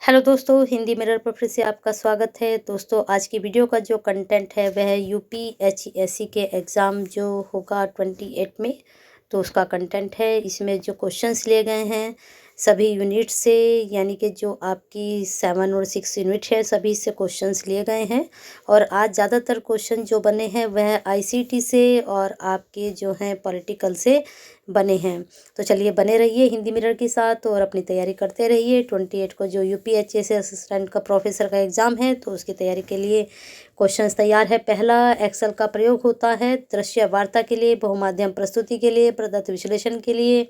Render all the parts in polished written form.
Hello दोस्तों, Hindi mirror पर फिर से आपका स्वागत है। दोस्तों, आज की वीडियो का जो कंटेंट है वह यूपीएससी के एग्ज़ाम जो होगा 28 में, तो उसका कंटेंट है। इसमें जो क्वेश्चंस लिए गए हैं सभी यूनिट से, यानी कि जो आपकी 7 और 6 यूनिट है सभी से क्वेश्चंस लिए गए हैं। और आज ज़्यादातर क्वेश्चन जो बने हैं वह आईसीटी से और आपके जो हैं पॉलिटिकल से बने हैं। तो चलिए बने रहिए हिंदी मिरर के साथ और अपनी तैयारी करते रहिए। 28 को जो यूपीएससी असिस्टेंट का प्रोफेसर का एग्ज़ाम है तो उसकी तैयारी के लिए क्वेश्चंस तैयार है। पहला, एक्सेल का प्रयोग होता है दृश्य वार्ता के लिए, बहुमाध्यम प्रस्तुति के लिए, प्रदत्त विश्लेषण के लिए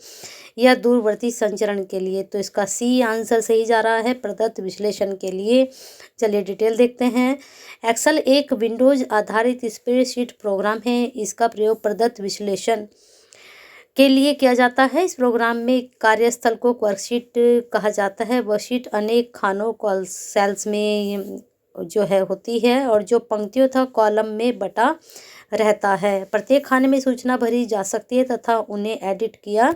या दूरवर्ती संचरण के लिए। तो इसका सी आंसर सही जा रहा है, प्रदत्त विश्लेषण के लिए। चलिए डिटेल देखते हैं। एक्सेल एक विंडोज आधारित स्प्रेडशीट प्रोग्राम है। इसका प्रयोग प्रदत्त विश्लेषण के लिए किया जाता है। इस प्रोग्राम में कार्यस्थल को वर्कशीट कहा जाता है। वर्कशीट अनेक खानों सेल्स में जो है होती है और जो पंक्तियों तथा कॉलम में बटा रहता है। प्रत्येक खाने में सूचना भरी जा सकती है तथा उन्हें एडिट किया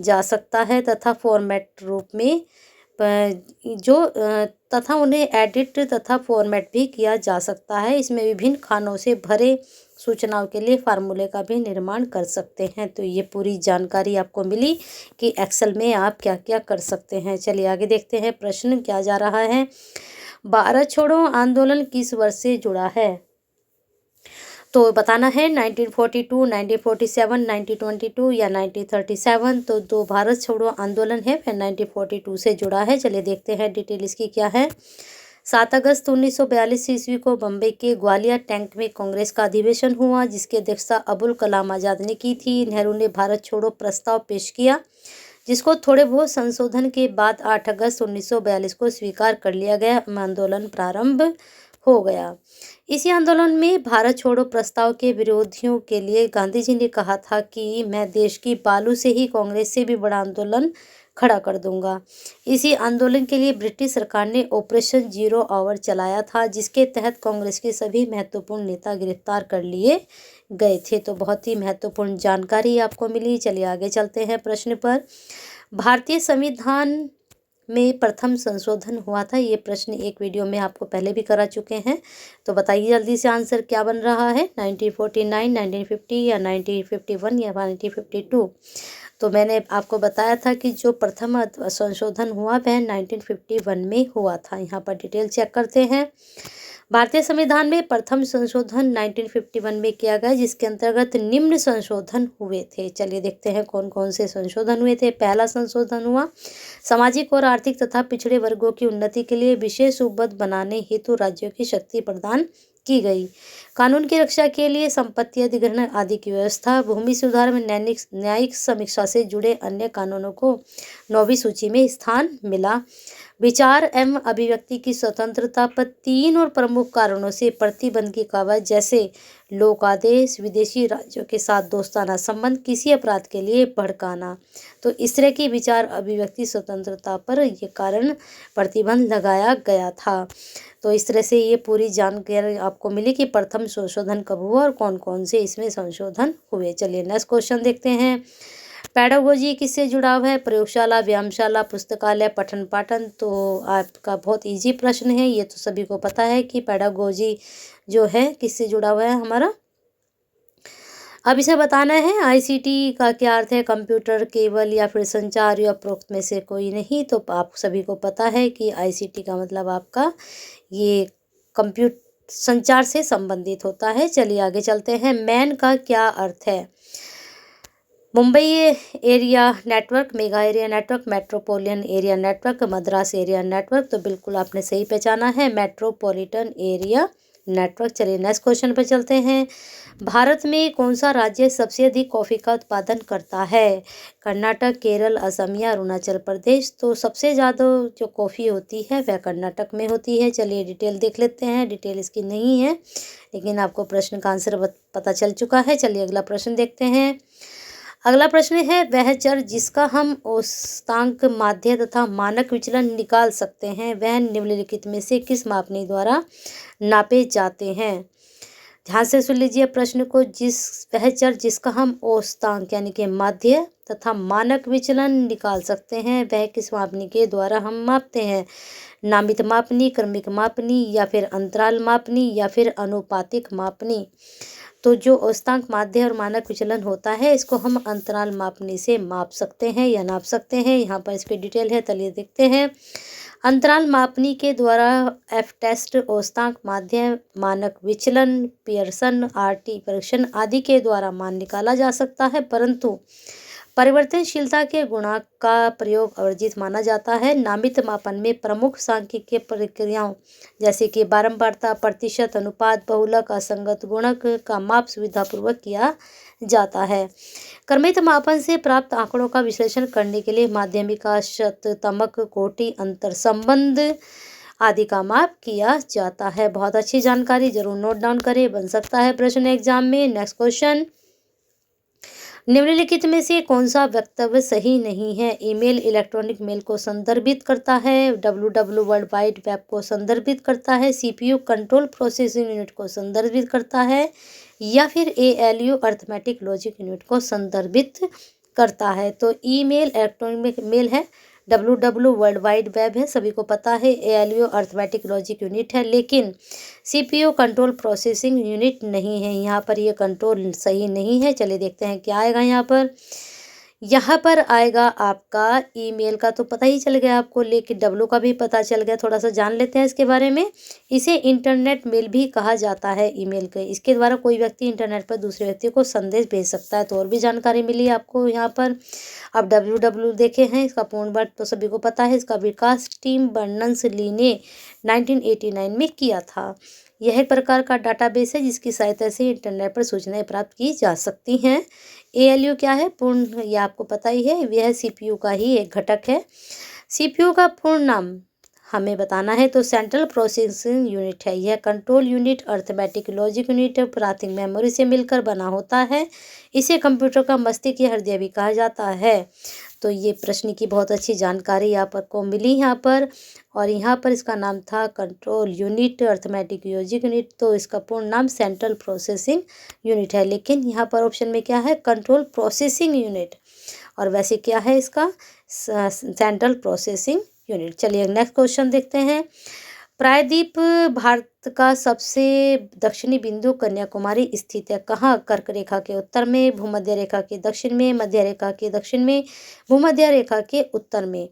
जा सकता है तथा फॉर्मेट रूप में तथा उन्हें एडिट तथा फॉर्मेट भी किया जा सकता है। इसमें विभिन्न खानों से भरे सूचनाओं के लिए फार्मूले का भी निर्माण कर सकते हैं। तो ये पूरी जानकारी आपको मिली कि एक्सेल में आप क्या क्या कर सकते हैं। चलिए आगे देखते हैं प्रश्न क्या जा रहा है। भारत छोड़ो आंदोलन किस वर्ष से जुड़ा है? तो बताना है 1942, 1947, 1922 या 1937। तो दो भारत छोड़ो आंदोलन है वह 1942 से जुड़ा है। चलिए देखते हैं डिटेल इसकी क्या है। 7 अगस्त 1942 ईस्वी को बम्बई के ग्वालियर टैंक में कांग्रेस का अधिवेशन हुआ, जिसकी अध्यक्षता अबुल कलाम आज़ाद ने की थी। नेहरू ने भारत छोड़ो प्रस्ताव पेश किया, जिसको थोड़े बहुत संशोधन के बाद 8 अगस्त 1942 को स्वीकार कर लिया गया। आंदोलन प्रारंभ हो गया। इसी आंदोलन में भारत छोड़ो प्रस्ताव के विरोधियों के लिए गांधी जी ने कहा था कि मैं देश की बालू से ही कांग्रेस से भी बड़ा आंदोलन खड़ा कर दूंगा। इसी आंदोलन के लिए ब्रिटिश सरकार ने ऑपरेशन जीरो आवर चलाया था, जिसके तहत कांग्रेस के सभी महत्वपूर्ण नेता गिरफ्तार कर लिए गए थे। तो बहुत ही महत्वपूर्ण जानकारी आपको मिली। चलिए आगे चलते हैं प्रश्न पर। भारतीय संविधान में प्रथम संशोधन हुआ था। ये प्रश्न एक वीडियो में आपको पहले भी करा चुके हैं। तो बताइए जल्दी से आंसर क्या बन रहा है, 1949, 1950 या 1951 या 1952। तो मैंने आपको बताया था कि जो प्रथम संशोधन हुआ वह 1951 में हुआ था। यहाँ पर डिटेल चेक करते हैं। भारतीय संविधान में प्रथम संशोधन 1951 में किया गया, जिसके अंतर्गत निम्न संशोधन हुए थे। चलिए देखते हैं कौन कौन से संशोधन हुए थे। पहला संशोधन हुआ, सामाजिक और आर्थिक तथा पिछड़े वर्गों की उन्नति के लिए विशेष उपबद बनाने हेतु राज्यों की शक्ति प्रदान की गई। कानून की रक्षा के लिए संपत्ति अधिग्रहण आदि की व्यवस्था। भूमि सुधार में न्यायिक समीक्षा से जुड़े अन्य कानूनों को 9वीं सूची में स्थान मिला। विचार एवं अभिव्यक्ति की स्वतंत्रता पर 3 और प्रमुख कारणों से प्रतिबंध की कवायद, जैसे लोकादेश, विदेशी राज्यों के साथ दोस्ताना संबंध, किसी अपराध के लिए भड़काना। तो इस तरह की विचार अभिव्यक्ति स्वतंत्रता पर यह कारण प्रतिबंध लगाया गया था। तो इस तरह से ये पूरी जानकारी आपको मिली कि प्रथम संशोधन कब हुआ और कौन कौन से इसमें संशोधन हुए। चलिए नेक्स्ट क्वेश्चन देखते हैं। पेडागोजी किससे जुड़ा हुआ है? प्रयोगशाला, व्यायामशाला, पुस्तकालय, पठन पाठन। तो आपका बहुत इजी प्रश्न है, ये तो सभी को पता है कि पेडागोजी जो है किससे जुड़ा हुआ है हमारा। अब इसे बताना है आईसीटी का क्या अर्थ है, कंप्यूटर, केबल या फिर संचार या उपरोक्त में से कोई नहीं। तो आप सभी को पता है कि आईसीटी का मतलब आपका ये कंप्यूटर संचार से संबंधित होता है। चलिए आगे चलते हैं। मैन का क्या अर्थ है? Mumbai area network, mega area network, metropolitan area network, Madras area network. तो बिल्कुल आपने सही पहचाना है, मेट्रोपॉलिटन एरिया नेटवर्क। चलिए नेक्स्ट क्वेश्चन पर चलते हैं। भारत में कौन सा राज्य सबसे अधिक कॉफ़ी का उत्पादन करता है? कर्नाटक, केरल, असम या अरुणाचल प्रदेश। तो सबसे ज़्यादा जो कॉफ़ी होती है वह कर्नाटक में होती है। चलिए डिटेल देख लेते हैं। डिटेल इसकी नहीं है, लेकिन आपको प्रश्न का आंसर पता चल चुका है। चलिए अगला प्रश्न देखते हैं। अगला प्रश्न है, वह चर जिसका हम औसतांक, माध्य तथा मानक विचलन निकाल सकते हैं वह निम्नलिखित में से किस मापनी द्वारा नापे जाते हैं? ध्यान से सुन लीजिए प्रश्न को। वह चर जिसका हम औसतांक यानी कि माध्य तथा मानक विचलन निकाल सकते हैं वह किस मापनी के द्वारा हम मापते हैं? नामित मापनी, क्रमिक मापनी या फिर अंतराल मापनी या फिर अनुपातिक मापनी। तो जो औसतांक, माध्य और मानक विचलन होता है इसको हम अंतराल मापनी से माप सकते हैं या नाप सकते हैं। यहाँ पर इसकी डिटेल है, चलिए देखते हैं। अंतराल मापनी के द्वारा एफ टेस्ट, औसतांक, माध्य, मानक विचलन, पियर्सन, आरटी परीक्षण आदि के द्वारा मान निकाला जा सकता है, परंतु परिवर्तनशीलता के गुणांक का प्रयोग अवर्जित माना जाता है। नामित मापन में प्रमुख सांख्यिकीय प्रक्रियाओं जैसे कि बारंबारता, प्रतिशत, अनुपात, बहुलक, असंगत गुणक का माप सुविधापूर्वक किया जाता है। क्रमिक मापन से प्राप्त आंकड़ों का विश्लेषण करने के लिए माध्यमिका, शततमक, कोटि, अंतर संबंध आदि का माप किया जाता है। बहुत अच्छी जानकारी, जरूर नोट डाउन करें, बन सकता है प्रश्न एग्जाम में। नेक्स्ट क्वेश्चन, निम्नलिखित में से कौन सा वक्तव्य सही नहीं है? ईमेल इलेक्ट्रॉनिक मेल को संदर्भित करता है, www वर्ल्ड वाइड वेब को संदर्भित करता है, CPU कंट्रोल प्रोसेसिंग यूनिट को संदर्भित करता है या फिर ALU अर्थमेटिक लॉजिक यूनिट को संदर्भित करता है। तो ईमेल इलेक्ट्रॉनिक मेल है, www वर्ल्ड वाइड वेब है, सभी को पता है, ALU अर्थमेटिक लॉजिक यूनिट है, लेकिन CPU कंट्रोल प्रोसेसिंग यूनिट नहीं है। यहाँ पर ये कंट्रोल सही नहीं है। चलिए देखते हैं क्या आएगा यहाँ पर। यहाँ पर आएगा आपका ईमेल का तो पता ही चल गया आपको, लेकिन W का भी पता चल गया। थोड़ा सा जान लेते हैं इसके बारे में। इसे इंटरनेट मेल भी कहा जाता है ईमेल के। इसके द्वारा कोई व्यक्ति इंटरनेट पर दूसरे व्यक्ति को संदेश भेज सकता है। तो और भी जानकारी मिली आपको यहाँ पर। अब www देखे हैं, इसका पूर्ण वर्ग तो सभी को पता है। इसका विकास टीम बर्नर्स ली ने 1989 में किया था। यह एक प्रकार का डाटाबेस है जिसकी सहायता से इंटरनेट पर सूचनाएं प्राप्त की जा सकती हैं। ALU क्या है? पूर्ण, ये आपको पता ही है, यह CPU का ही एक घटक है। CPU का पूर्ण नाम हमें बताना है तो सेंट्रल प्रोसेसिंग यूनिट है। यह control unit, arithmetic logic unit, प्राथमिक मेमोरी से मिलकर बना होता है। इसे कंप्यूटर का मस्तिष्क या हृदय भी कहा जाता है। तो ये प्रश्न की बहुत अच्छी जानकारी यहाँ पर को मिली यहाँ पर। और यहाँ पर इसका नाम था control unit, arithmetic logic unit, तो इसका पूर्ण नाम सेंट्रल प्रोसेसिंग यूनिट है। लेकिन यहाँ पर ऑप्शन में क्या है? कंट्रोल प्रोसेसिंग यूनिट, और वैसे क्या है इसका? Central processing unit. चलिए नेक्स्ट क्वेश्चन देखते हैं। प्रायद्वीप भारत का सबसे दक्षिणी बिंदु कन्याकुमारी स्थित है। कहाँ? कर्क रेखा के उत्तर में, भूमध्य रेखा के दक्षिण में, मध्य रेखा के दक्षिण में, भूमध्य रेखा के उत्तर में।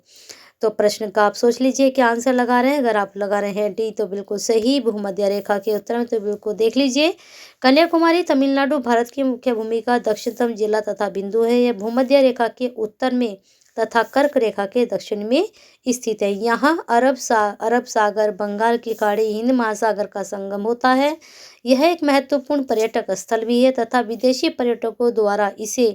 तो प्रश्न का आप सोच लीजिए क्या आंसर लगा रहे हैं। अगर आप लगा रहे हैं डी तो बिल्कुल सही, भूमध्य रेखा के उत्तर में, तो बिल्कुल देख लीजिए। कन्याकुमारी तमिलनाडु भारत की मुख्य भूमि का दक्षिणतम जिला तथा बिंदु है। यह भूमध्य रेखा के उत्तर में तथा कर्क रेखा के दक्षिण में स्थित है। यहाँ अरब सागर, बंगाल की खाड़ी, हिंद महासागर का संगम होता है। यह एक महत्वपूर्ण पर्यटक स्थल भी है तथा विदेशी पर्यटकों द्वारा इसे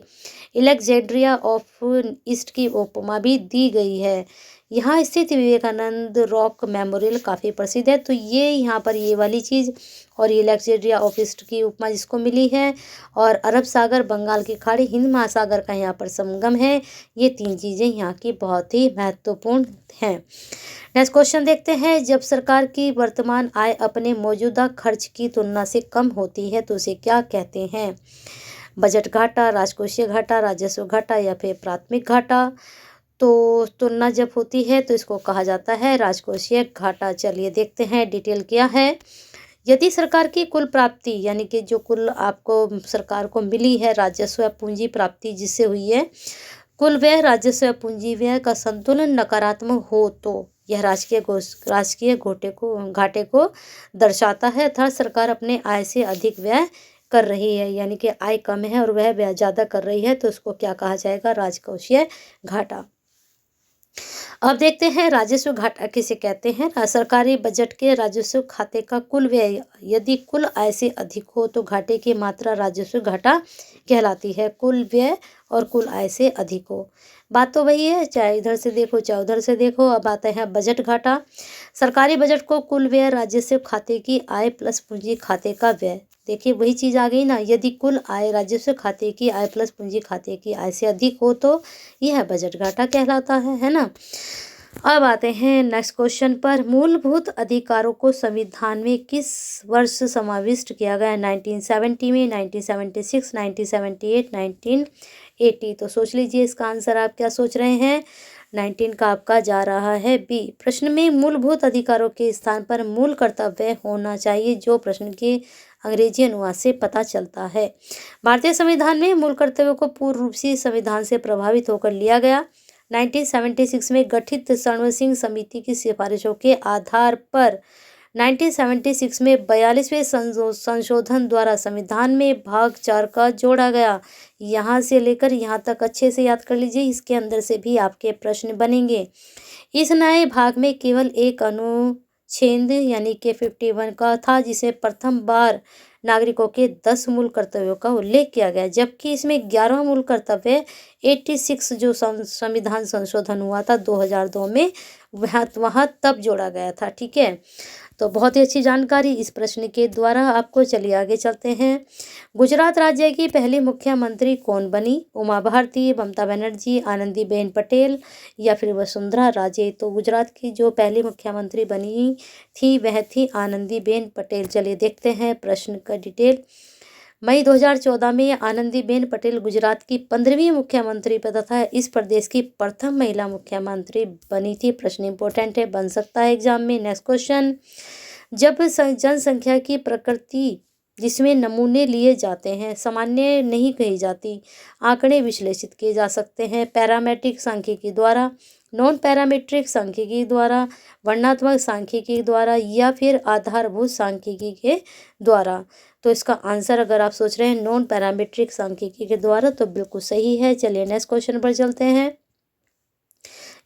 अलेक्जेंड्रिया ऑफ ईस्ट की उपमा भी दी गई है। यहाँ स्थित विवेकानंद रॉक मेमोरियल काफ़ी प्रसिद्ध है। तो ये यहाँ पर ये वाली चीज़, और ये अलेक्जेंड्रिया ऑफ ईस्ट की उपमा जिसको मिली है, और अरब सागर, बंगाल की खाड़ी, हिंद महासागर का यहाँ पर संगम है। ये तीन चीज़ें यहाँ की बहुत ही महत्वपूर्ण हैं। नेक्स्ट क्वेश्चन देखते हैं। जब सरकार की वर्तमान आय अपने मौजूदा खर्च की तुलना से कम होती है तो उसे क्या कहते हैं? बजट घाटा, राजकोषीय घाटा, राजस्व घाटा या फिर प्राथमिक घाटा। तो तुलना जब होती है तो इसको कहा जाता है राजकोषीय घाटा। चलिए देखते हैं डिटेल क्या है। यदि सरकार की कुल प्राप्ति यानी कि जो कुल आपको सरकार को मिली है राजस्व या पूंजी प्राप्ति जिससे हुई है, कुल व्यय, राजस्व या पूंजी व्यय का संतुलन नकारात्मक हो तो यह राजकीय घाटे को दर्शाता है। अर्थात सरकार अपने आय से अधिक व्यय कर रही है, यानी कि आय कम है और वह व्यय ज़्यादा कर रही है, तो उसको क्या कहा जाएगा? राजकोषीय घाटा। अब देखते हैं राजस्व घाटा किसे कहते हैं। सरकारी बजट के राजस्व खाते का कुल व्यय यदि कुल आय से अधिक हो तो घाटे की मात्रा राजस्व घाटा कहलाती है। कुल व्यय और कुल आय से अधिक हो, बात तो वही है, चाहे इधर से देखो चाहे उधर से देखो। अब आते हैं बजट घाटा। सरकारी बजट को कुल व्यय राजस्व खाते की आय प्लस पूंजी खाते का व्यय, देखिए वही चीज़ आ गई ना। यदि कुल आय राजस्व खाते की आय प्लस पूंजी खाते की आय से अधिक हो तो यह बजट घाटा कहलाता है ना। अब आते हैं नेक्स्ट क्वेश्चन पर। मूलभूत अधिकारों को संविधान में किस वर्ष समाविष्ट किया गया? 1970 में, 1976, 1978, 1980। तो सोच लीजिए इसका आंसर आप क्या सोच रहे हैं? 19 का आपका जा रहा है बी। प्रश्न में मूलभूत अधिकारों के स्थान पर मूल कर्तव्य होना चाहिए, जो प्रश्न के अंग्रेजी अनुवाद से पता चलता है। भारतीय संविधान में मूल कर्तव्यों को पूर्ण रूप से संविधान से प्रभावित होकर लिया गया। 1976 में गठित सर्वसिंह समिति की सिफारिशों के आधार पर 1976 में 42वें संशोधन द्वारा संविधान में भाग 4 का जोड़ा गया। यहाँ से लेकर यहाँ तक अच्छे से याद कर लीजिए, इसके अंदर से भी आपके प्रश्न बनेंगे। इस नए भाग में केवल एक अनुच्छेद यानी कि 51 का था, जिसे प्रथम बार नागरिकों के 10 मूल कर्तव्यों का उल्लेख किया गया, जबकि इसमें 11 मूल कर्तव्य 86 जो संविधान संशोधन हुआ था 2002 में वहाँ तब जोड़ा गया था। ठीक है, तो बहुत ही अच्छी जानकारी इस प्रश्न के द्वारा आपको। चलिए आगे चलते हैं। गुजरात राज्य की पहली मुख्यमंत्री कौन बनी? उमा भारती, ममता बनर्जी, आनंदीबेन पटेल या फिर वसुंधरा राजे? तो गुजरात की जो पहली मुख्यमंत्री बनी थी वह थी आनंदीबेन पटेल। चलिए देखते हैं प्रश्न का डिटेल। मई 2014 में आनंदीबेन पटेल गुजरात की 15वीं मुख्यमंत्री तथा इस प्रदेश की प्रथम महिला मुख्यमंत्री बनी थी। प्रश्न इंपॉर्टेंट है, बन सकता है एग्जाम में। Next question. जब जनसंख्या की प्रकृति जिसमें नमूने लिए जाते हैं सामान्य नहीं कही जाती, आंकड़े विश्लेषित किए जा सकते हैं पैरामीट्रिक सांख्यिकी द्वारा, नॉन पैरामीट्रिक सांख्यिकी द्वारा, वर्णनात्मक सांख्यिकी द्वारा या फिर आधारभूत सांख्यिकी के द्वारा। तो इसका आंसर अगर आप सोच रहे हैं नॉन पैरामीट्रिक सांख्यिकी के द्वारा तो बिल्कुल सही है। चलिए नेक्स्ट क्वेश्चन पर चलते हैं।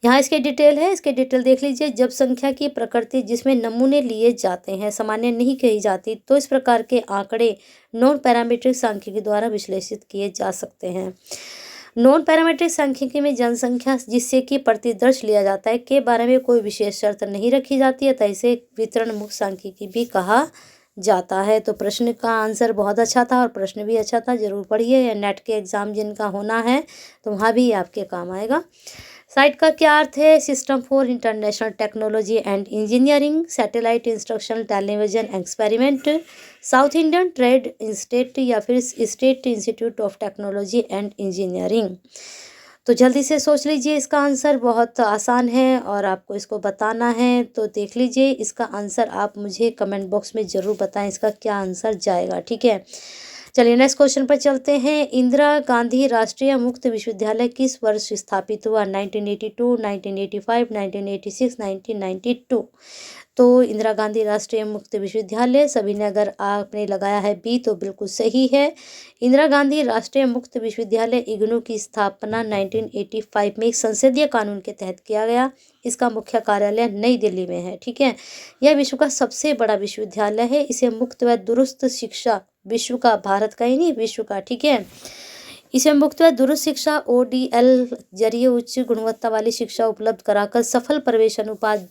यहाँ इसके डिटेल है, इसके डिटेल देख लीजिए। जब संख्या की प्रकृति जिसमें नमूने लिए जाते हैं सामान्य नहीं कही जाती, तो इस प्रकार के आंकड़े नॉन पैरामीट्रिक सांख्यिकी द्वारा विश्लेषित किए जा सकते हैं। नॉन पैरामीट्रिक सांख्यिकी में जनसंख्या जिससे कि प्रतिदर्श लिया जाता है के बारे में कोई विशेष शर्त नहीं रखी जाती है, तो इसे वितरण मुक्त सांख्यिकी भी कहा जाता है। तो प्रश्न का आंसर बहुत अच्छा था और प्रश्न भी अच्छा था, जरूर पढ़िए। या नेट के एग्जाम जिनका होना है तो वहाँ भी आपके काम आएगा। साइट का क्या अर्थ है? System for international technology and engineering, satellite instructional television experiment, south Indian trade institute या फिर state institute of technology and engineering. तो जल्दी से सोच लीजिए, इसका आंसर बहुत आसान है और आपको इसको बताना है। तो देख लीजिए इसका आंसर, आप मुझे कमेंट बॉक्स में ज़रूर बताएं इसका क्या आंसर जाएगा। ठीक है, चलिए नेक्स्ट क्वेश्चन पर चलते हैं। इंदिरा गांधी राष्ट्रीय मुक्त विश्वविद्यालय किस वर्ष स्थापित हुआ? 1982, 1985, 1986, 1992। तो इंदिरा गांधी राष्ट्रीय मुक्त विश्वविद्यालय, सभी ने अगर आपने लगाया है बी तो बिल्कुल सही है। इंदिरा गांधी राष्ट्रीय मुक्त विश्वविद्यालय इग्नू की स्थापना 1985 में एक संसदीय कानून के तहत किया गया। इसका मुख्य कार्यालय नई दिल्ली में है। ठीक है, यह विश्व का सबसे बड़ा विश्वविद्यालय है। इसे मुक्त व दुरुस्त शिक्षा, विश्व का, भारत का ही नहीं विश्व का, ठीक है, इसे मुक्त व दुरुस्त शिक्षा ODL जरिए उच्च गुणवत्ता वाली शिक्षा उपलब्ध कराकर सफल प्रवेश अनुपात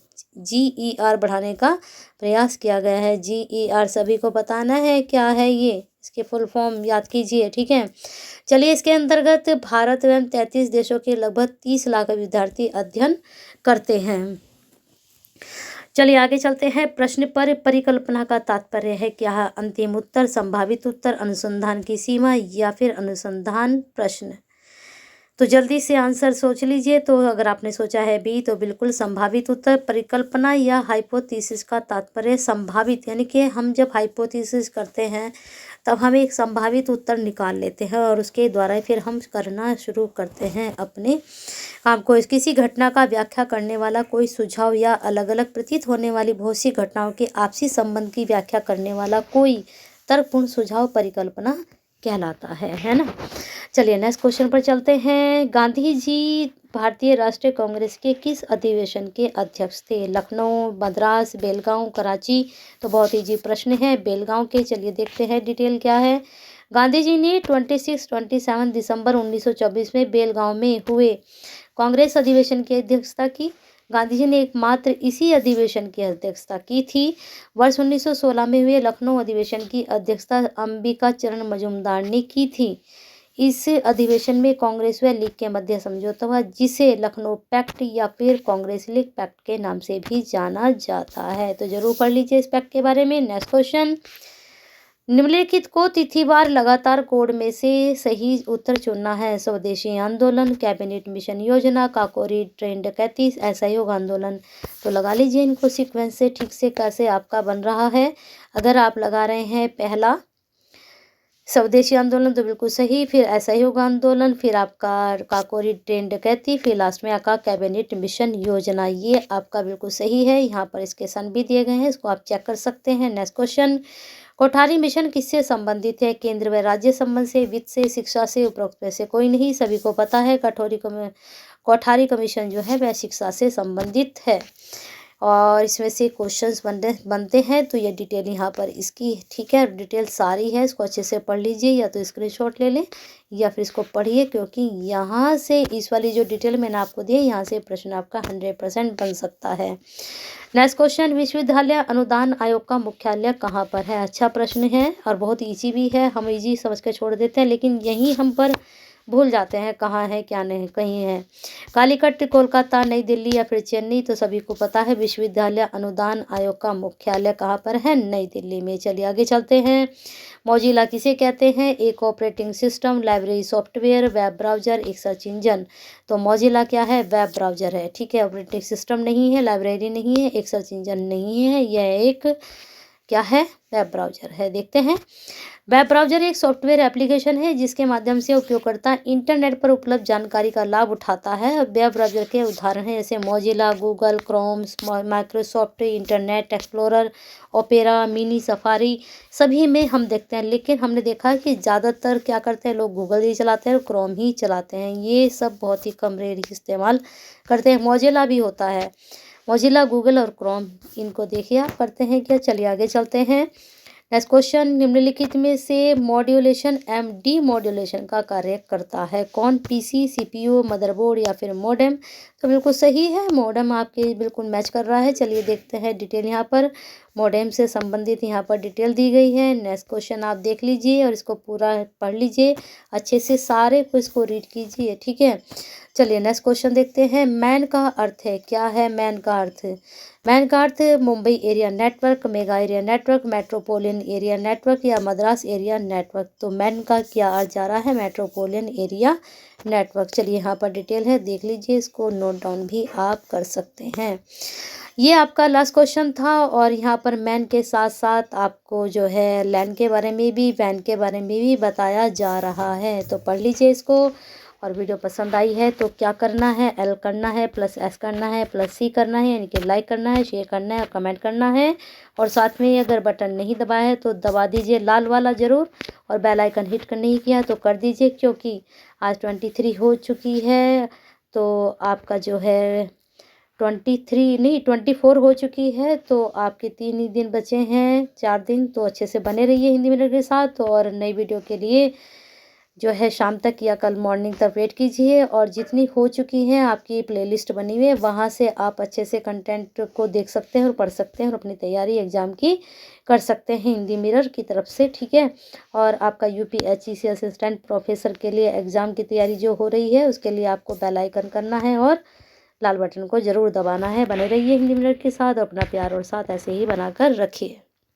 GER बढ़ाने का प्रयास किया गया है। GER सभी को बताना है क्या है ये, इसके फुल फॉर्म याद कीजिए। ठीक है, चलिए इसके अंतर्गत भारत एवं 33 देशों के लगभग 30 लाख विद्यार्थी अध्ययन करते हैं। चलिए आगे चलते हैं। प्रश्न पर परिकल्पना का तात्पर्य है क्या? अंतिम उत्तर, संभावित उत्तर, अनुसंधान की सीमा या फिर अनुसंधान प्रश्न। तो जल्दी से आंसर सोच लीजिए। तो अगर आपने सोचा है बी तो बिल्कुल संभावित उत्तर। परिकल्पना या हाइपोथेसिस का तात्पर्य संभावित, यानी कि हम जब हाइपोथेसिस करते हैं तब हम एक संभावित उत्तर निकाल लेते हैं और उसके द्वारा फिर हम करना शुरू करते हैं अपने काम को। किसी घटना का व्याख्या करने वाला कोई सुझाव या अलग अलग प्रतीत होने वाली बहुत सी घटनाओं के आपसी संबंध की व्याख्या करने वाला कोई तर्कपूर्ण सुझाव परिकल्पना कहलाता है ना। चलिए नेक्स्ट क्वेश्चन पर चलते हैं। गांधी जी भारतीय राष्ट्रीय कांग्रेस के किस अधिवेशन के अध्यक्ष थे? लखनऊ, मद्रास, बेलगांव, कराची। तो बहुत इजी प्रश्न है, बेलगांव के। चलिए देखते हैं डिटेल क्या है। गांधी जी ने 27 दिसंबर 1924 में बेलगांव में हुए कांग्रेस अधिवेशन की अध्यक्षता की। गांधी जी ने एकमात्र इसी अधिवेशन की अध्यक्षता की थी। वर्ष 1916 में हुए लखनऊ अधिवेशन की अध्यक्षता अंबिका चरण मजूमदार ने की थी। इस अधिवेशन में कांग्रेस व लीग के मध्य समझौता हुआ, जिसे लखनऊ पैक्ट या फिर कांग्रेस लीग पैक्ट के नाम से भी जाना जाता है। तो जरूर पढ़ लीजिए इस पैक्ट के बारे में। नेक्स्ट क्वेश्चन, निम्नलिखित को तिथिवार लगातार कोड में से सही उत्तर चुनना है। स्वदेशी आंदोलन, कैबिनेट मिशन योजना, काकोरी ट्रेन डकैती, असहयोग आंदोलन। तो लगा लीजिए इनको सीक्वेंस से ठीक से कैसे आपका बन रहा है। अगर आप लगा रहे हैं पहला स्वदेशी आंदोलन तो बिल्कुल सही, फिर असहयोग आंदोलन, फिर आपका काकोरी ट्रेन डकैती, फिर लास्ट में आपका कैबिनेट मिशन योजना, ये आपका बिल्कुल सही है। यहाँ पर इसके सन भी दिए गए हैं, इसको आप चेक कर सकते हैं। नेक्स्ट क्वेश्चन, कोठारी मिशन किससे संबंधित है? केंद्र व राज्य संबंध से, वित्त से, शिक्षा से, उपरोक्त में से कोई नहीं। सभी को पता है कोठारी कमीशन जो है वह शिक्षा से संबंधित है और इसमें से क्वेश्चंस बनते हैं। तो ये डिटेल यहाँ पर इसकी ठीक है, डिटेल सारी है, इसको अच्छे से पढ़ लीजिए, या तो स्क्रीनशॉट ले लें या फिर इसको पढ़िए, क्योंकि यहाँ से इस वाली जो डिटेल मैंने आपको दी है यहाँ से प्रश्न आपका 100% बन सकता है। नेक्स्ट क्वेश्चन, विश्वविद्यालय अनुदान आयोग का मुख्यालय कहाँ पर है? अच्छा प्रश्न है और बहुत ईजी भी है, हम ईजी समझ के छोड़ देते हैं, लेकिन यहीं हम पर भूल जाते हैं कहाँ है क्या नहीं कहीं है। कालीकट, कोलकाता, नई दिल्ली या फिर चेन्नई। तो सभी को पता है विश्वविद्यालय अनुदान आयोग का मुख्यालय कहाँ पर है? नई दिल्ली में। चलिए आगे चलते हैं। मौजिला किसे कहते हैं? एक operating system, library software, web browser, एक सर्च इंजन। तो मौजिला क्या है? वेब ब्राउजर है, ठीक है। ऑपरेटिंग सिस्टम नहीं है, लाइब्रेरी नहीं है, एक सर्च इंजन नहीं है, यह एक क्या है? वेब ब्राउजर है। देखते हैं, वेब ब्राउजर एक सॉफ्टवेयर एप्लीकेशन है जिसके माध्यम से उपयोगकर्ता इंटरनेट पर उपलब्ध जानकारी का लाभ उठाता है। वेब ब्राउजर के उदाहरण हैं जैसे Mozilla, Google Chrome, Microsoft internet explorer, opera, mini safari, सभी में हम देखते हैं। लेकिन हमने देखा है कि ज़्यादातर क्या करते हैं लोग, गूगल ही चलाते हैं और क्रोम ही चलाते हैं, ये सब बहुत ही कम रेयर इस्तेमाल करते हैं। मौजिला भी होता है, मौजिला, गूगल और क्रोम, इनको देखिए आप करते हैं क्या। चलिए आगे चलते हैं। नेक्स्ट क्वेश्चन, निम्नलिखित में से मॉड्यूलेशन एवं डीमॉड्यूलेशन का कार्य करता है कौन? पीसी, सीपीयू, मदरबोर्ड या फिर मॉडेम। तो बिल्कुल सही है, मॉडेम आपके बिल्कुल मैच कर रहा है। चलिए देखते हैं डिटेल, यहाँ पर मॉडेम से संबंधित यहाँ पर डिटेल दी गई है। नेक्स्ट क्वेश्चन आप देख लीजिए और इसको पूरा पढ़ लीजिए अच्छे से, सारे को इसको रीड कीजिए, ठीक है। चलिए नेक्स्ट क्वेश्चन देखते हैं। मैन का अर्थ है, क्या है मैन का अर्थ? मैन का अर्थ Mumbai area network, mega area network, metropolitan area network या मद्रास एरिया नेटवर्क। तो मैन का क्या अर्थ जा रहा है? Metropolitan area network. चलिए यहाँ पर डिटेल है, देख लीजिए, इसको नोट डाउन भी आप कर सकते हैं। ये आपका लास्ट क्वेश्चन था और यहाँ पर मैन के साथ साथ आपको जो है लैंड के बारे में भी, वैन के बारे में भी बताया जा रहा है। तो पढ़ लीजिए इसको, और वीडियो पसंद आई है तो क्या करना है? एल करना है, प्लस एस करना है, प्लस सी करना है, यानी कि लाइक करना है, शेयर करना है और कमेंट करना है। और साथ में अगर बटन नहीं दबाया है तो दबा दीजिए लाल वाला ज़रूर, और बेल आइकन हिट नहीं किया तो कर दीजिए, क्योंकि आज 23 हो चुकी है तो आपका जो है 24 हो चुकी है, तो आपके 3 ही दिन बचे हैं, 4 दिन। तो अच्छे से बने रहिए हिंदी मिनट के साथ, और नई वीडियो के लिए जो है शाम तक या कल मॉर्निंग तक वेट कीजिए। और जितनी हो चुकी हैं आपकी प्लेलिस्ट बनी हुई है, वहाँ से आप अच्छे से कंटेंट को देख सकते हैं और पढ़ सकते हैं और अपनी तैयारी एग्ज़ाम की कर सकते हैं हिंदी मिरर की तरफ से, ठीक है। और आपका यूपीएससी असिस्टेंट प्रोफेसर के लिए एग्ज़ाम की तैयारी जो हो रही है उसके लिए आपको बेल आइकन करना है और लाल बटन को ज़रूर दबाना है। बने रहिए हिंदी मिनट के साथ, अपना प्यार और साथ ऐसे ही बनाकर रखिए।